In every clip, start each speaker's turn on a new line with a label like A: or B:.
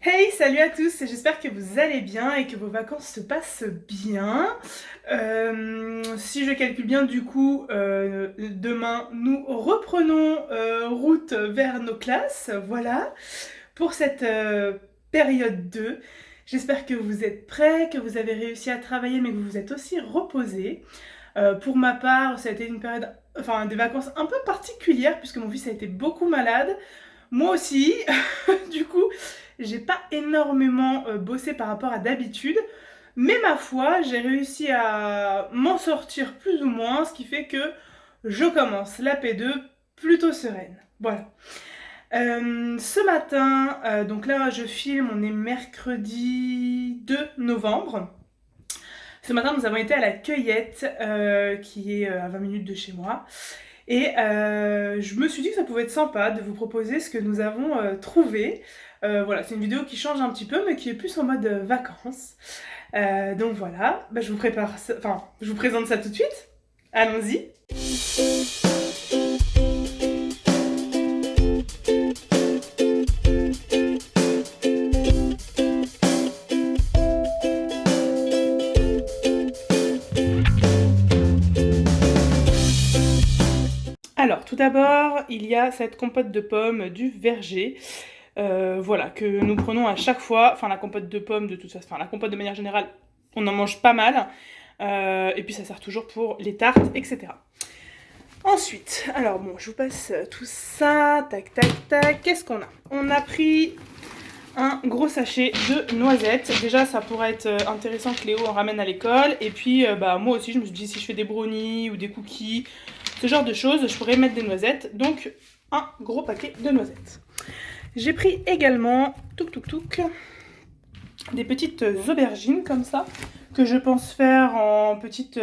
A: Hey, salut à tous, j'espère que vous allez bien et que vos vacances se passent bien. Si je calcule bien, du coup, demain, nous reprenons route vers nos classes, voilà, pour cette période 2. J'espère que vous êtes prêts, que vous avez réussi à travailler, mais que vous vous êtes aussi reposés. Pour ma part, ça a été une période, enfin, des vacances un peu particulières, puisque mon fils a été beaucoup malade. Moi aussi, du coup, j'ai pas énormément bossé par rapport à d'habitude, mais ma foi, j'ai réussi à m'en sortir plus ou moins, ce qui fait que je commence la P2 plutôt sereine. Voilà. Ce matin, donc là je filme, on est mercredi 2 novembre. Ce matin, nous avons été à la cueillette, qui est à 20 minutes de chez moi. Et je me suis dit que ça pouvait être sympa de vous proposer ce que nous avons trouvé. Voilà, c'est une vidéo qui change un petit peu, mais qui est plus en mode vacances. Donc voilà, bah, je vous prépare, enfin, je vous présente ça tout de suite. Allons-y. Alors, tout d'abord, il y a cette compote de pommes du verger. Voilà, que nous prenons à chaque fois. Enfin, la compote de pommes, de toute façon, enfin, la compote de manière générale, on en mange pas mal. Et puis, ça sert toujours pour les tartes, etc. Ensuite, alors bon, je vous passe tout ça. Tac, tac, tac. Qu'est-ce qu'on a? On a pris un gros sachet de noisettes. Déjà, ça pourrait être intéressant que Léo en ramène à l'école. Et puis, bah, moi aussi, je me suis dit, si je fais des brownies ou des cookies, ce genre de choses, je pourrais mettre des noisettes. Donc, un gros paquet de noisettes. J'ai pris également, des petites aubergines comme ça, que je pense faire en petite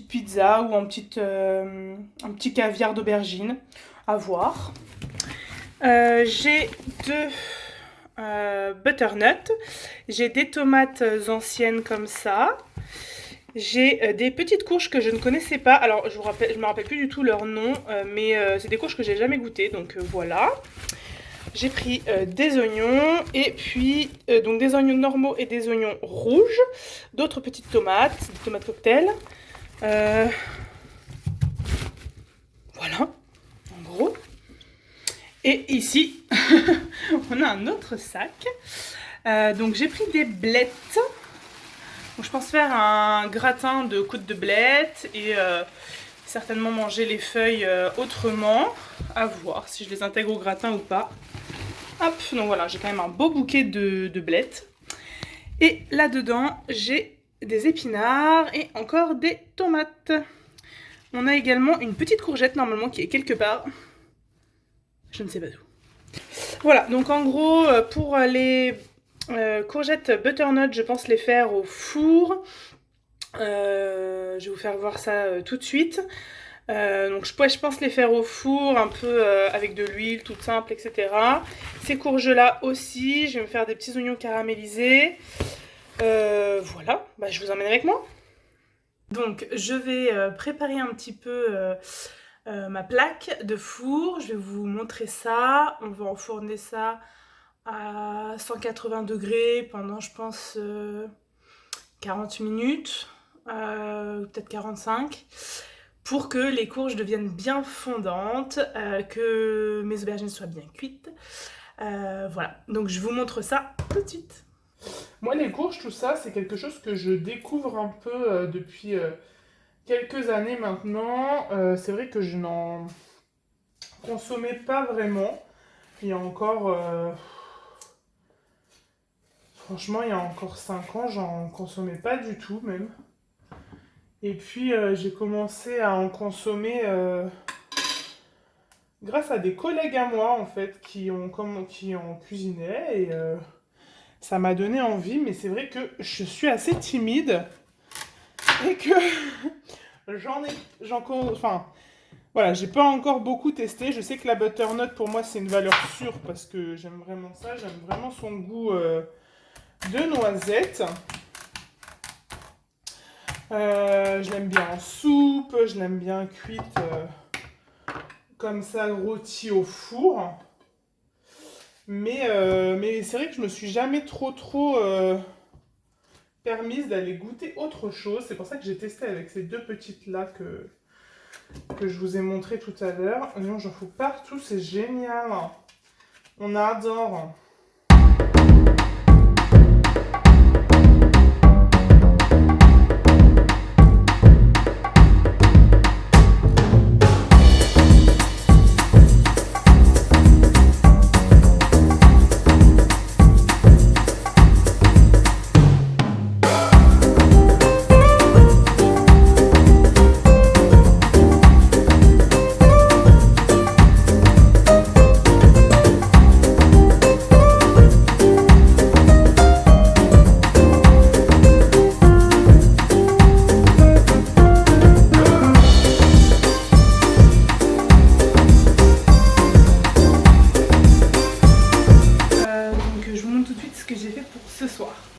A: pizza ou en un petit caviar d'aubergine. À voir. J'ai deux butternut. J'ai des tomates anciennes comme ça. J'ai des petites courges que je ne connaissais pas. Alors, je me rappelle plus du tout leur nom, mais c'est des courges que j'ai jamais goûtées, donc voilà. J'ai pris des oignons, et puis donc des oignons normaux et des oignons rouges, d'autres petites tomates, des tomates cocktail. Voilà, en gros. Et ici, on a un autre sac. Donc j'ai pris des blettes. Donc, je pense faire un gratin de côte de blettes et certainement manger les feuilles autrement. À voir si je les intègre au gratin ou pas. Hop, donc voilà, j'ai quand même un beau bouquet de blettes. Et là-dedans, j'ai des épinards et encore des tomates. On a également une petite courgette normalement qui est quelque part. Je ne sais pas où. Voilà, donc en gros, pour les courgettes butternut, je pense les faire au four. Je vais vous faire voir ça tout de suite. Donc je pense les faire au four, un peu avec de l'huile toute simple, etc. Ces courges-là aussi, je vais me faire des petits oignons caramélisés. Voilà, bah, je vous emmène avec moi. Donc je vais préparer un petit peu ma plaque de four. Je vais vous montrer ça. On va enfourner ça à 180 degrés pendant, je pense, 40 minutes, peut-être 45, pour que les courges deviennent bien fondantes, que mes aubergines soient bien cuites. Voilà, donc je vous montre ça tout de suite.
B: Moi, les courges, tout ça, c'est quelque chose que je découvre un peu depuis quelques années maintenant. C'est vrai que je n'en consommais pas vraiment. Il y a encore, franchement, il y a encore 5 ans, j'en consommais pas du tout même. Et puis, j'ai commencé à en consommer grâce à des collègues à moi, en fait, qui en cuisinaient. Et ça m'a donné envie, mais c'est vrai que je suis assez timide et que enfin, voilà, j'ai pas encore beaucoup testé. Je sais que la butternut, pour moi, c'est une valeur sûre parce que j'aime vraiment ça. J'aime vraiment son goût de noisette. Je l'aime bien en soupe, je l'aime bien cuite comme ça, rôtie au four. Mais c'est vrai que je me suis jamais trop permise d'aller goûter autre chose. C'est pour ça que j'ai testé avec ces deux petites là que je vous ai montré tout à l'heure. J'en fous partout, c'est génial. On adore.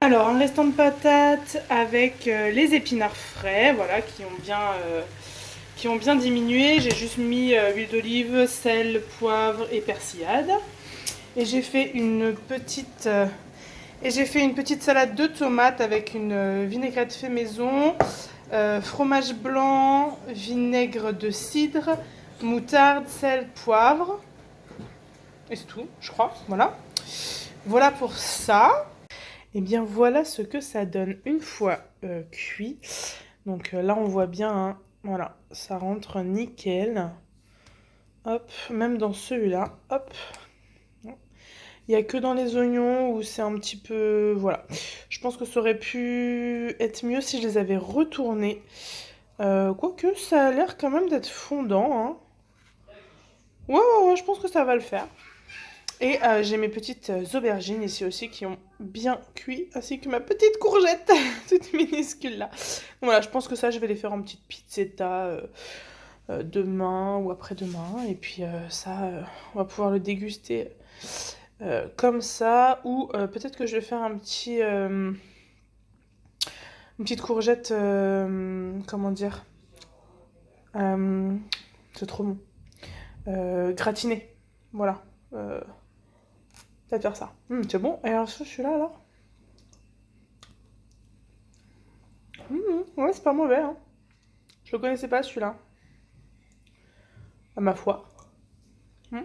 A: Alors, un restant de patates avec les épinards frais, voilà, qui ont bien diminué. J'ai juste mis huile d'olive, sel, poivre et persillade. Et j'ai fait une petite salade de tomates avec une vinaigrette fait maison, fromage blanc, vinaigre de cidre, moutarde, sel, poivre. Et c'est tout, je crois. Voilà. Voilà pour ça. Et bien voilà ce que ça donne une fois cuit. Donc là on voit bien, hein, voilà, ça rentre nickel. Hop, même dans celui-là, hop. Il n'y a que dans les oignons où c'est un petit peu... Voilà. Je pense que ça aurait pu être mieux si je les avais retournés. Quoique ça a l'air quand même d'être fondant. Hein. Ouais, je pense que ça va le faire. Et j'ai mes petites aubergines ici aussi qui ont bien cuit, ainsi que ma petite courgette, toute minuscule là. Voilà, je pense que ça, je vais les faire en petite pizzetta demain ou après-demain. Et puis ça, on va pouvoir le déguster comme ça. Ou peut-être que je vais faire un petit... une petite courgette, comment dire, c'est trop bon, gratinée, voilà. Peut-être faire ça. C'est bon. Et alors, celui-là, alors ouais, c'est pas mauvais. Hein. Je le connaissais pas, celui-là. À ma foi. Il n'y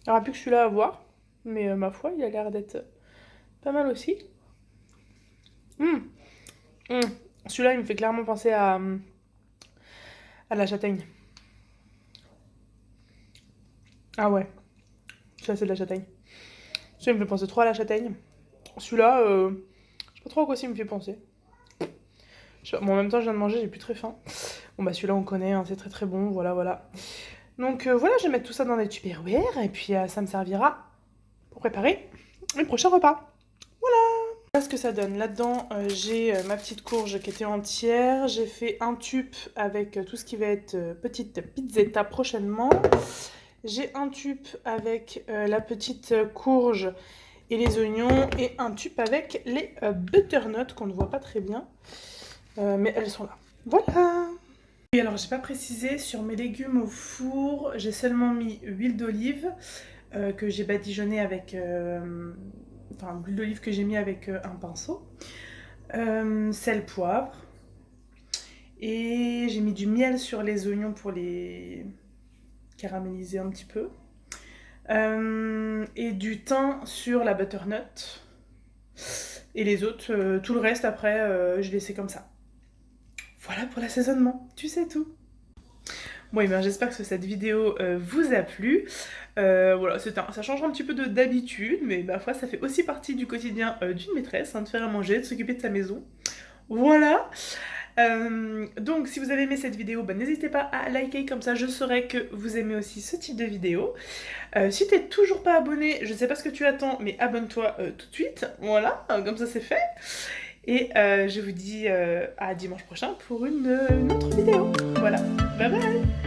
A: aura plus que celui-là à voir. Mais ma foi, il a l'air d'être pas mal aussi. Celui-là, il me fait clairement penser à la châtaigne. Ah ouais. Celui-là, c'est de la châtaigne. Celui-là, il me fait penser trop à la châtaigne. Celui-là, je sais pas trop à quoi ça me fait penser. Bon, en même temps, je viens de manger, j'ai plus très faim. Bon, bah celui-là, on connaît, hein, c'est très très bon, voilà. Donc voilà, je vais mettre tout ça dans des tupperwares et puis ça me servira pour préparer le prochain repas. Voilà ce que ça donne. Là-dedans, j'ai ma petite courge qui était entière. J'ai fait un tube avec tout ce qui va être petite pizzetta prochainement. J'ai un tube avec la petite courge et les oignons et un tube avec les butternuts qu'on ne voit pas très bien. Mais elles sont là. Voilà. Et alors, j'ai pas précisé, sur mes légumes au four, j'ai seulement mis huile d'olive que j'ai badigeonnée avec... Enfin, l'huile d'olive que j'ai mis avec un pinceau. Sel, poivre. Et j'ai mis du miel sur les oignons pour les caraméliser un petit peu. Et du thym sur la butternut. Et les autres, tout le reste après, je laissais comme ça. Voilà pour l'assaisonnement, tu sais tout. Bon, et bien j'espère que cette vidéo vous a plu. Voilà, ça change un petit peu d'habitude, mais ma foi, ça fait aussi partie du quotidien d'une maîtresse, hein, de faire à manger, de s'occuper de sa maison. Voilà. Donc si vous avez aimé cette vidéo, n'hésitez pas à liker, comme ça je saurai que vous aimez aussi ce type de vidéo. Si t'es toujours pas abonné, je sais pas ce que tu attends, mais abonne-toi tout de suite. Voilà, comme ça c'est fait. Et je vous dis à dimanche prochain pour une autre vidéo. Voilà, bye bye.